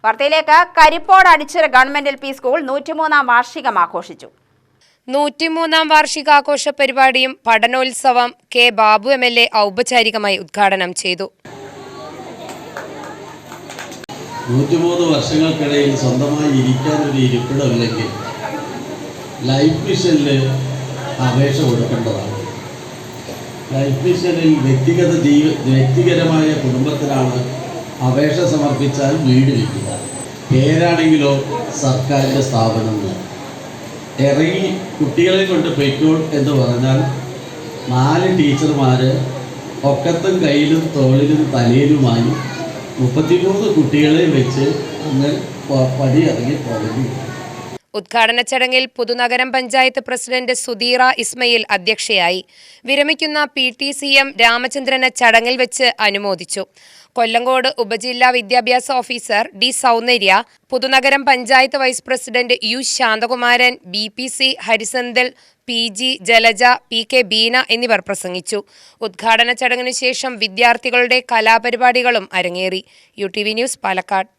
വാർത്തയിലേക്ക്. Karippode Adichira government LP school 103-ാം വാർഷികം ആഘോഷിച്ചു. 103-ാം വാർഷികാഘോഷ പരിപാടിയും പഠനോത്സവം കെ ബാബു MLA ഔപചാരികമായി ഉദ്ഘാടനം ചെയ്തു. 103 വർഷങ്ങൾക്കിടയിൽ സ്വന്തമായി ഇരിക്കാൻ ഒരു ഇരിപ്പിടമില്ലെങ്കിൽ ലൈഫ് മിഷനിൽ അപേക്ഷ കൊടുക്കേണ്ടതാണ്. ലൈഫ് മിഷനിൽ വ്യക്തിപരമായ കുടുംബത്തിനാണ് അപേക്ഷ സമർപ്പിച്ചാൽ വീട് വയ്ക്കുക. പേരാണെങ്കിലോ സർക്കാരിൻ്റെ സ്ഥാപനങ്ങൾ. ഇറങ്ങി കുട്ടികളെ കൊണ്ട് പൊയ്ക്കോൾ എന്ന് പറഞ്ഞാൽ 4 ടീച്ചർമാർ ഒക്കത്തും കയ്യിലും തോളിലും തലയിലുമായി 33 കുട്ടികളെ വെച്ച് അങ്ങ് പടി ഇറങ്ങി പോകുന്നു. ഉദ്ഘാടന ചടങ്ങിൽ പുതുനഗരം പഞ്ചായത്ത് പ്രസിഡന്റ് സുധീറ ഇസ്മയിൽ അധ്യക്ഷയായി. വിരമിക്കുന്ന PTCM രാമചന്ദ്രനെ ചടങ്ങിൽ വെച്ച് അനുമോദിച്ചു. കൊല്ലങ്കോട് ഉപജില്ലാ വിദ്യാഭ്യാസ officer D Soundarya, Puthunagaram panchayat vice president U Santhakumaran, BPC Harisanthal, PG Jalaja, PK Beena എന്നിവർ പ്രസംഗിച്ചു. ഉദ്ഘാടന ചടങ്ങിനു ശേഷം വിദ്യാർത്ഥികളുടെ കലാപരിപാടികളും അരങ്ങേറി. UTV news, Palakkad.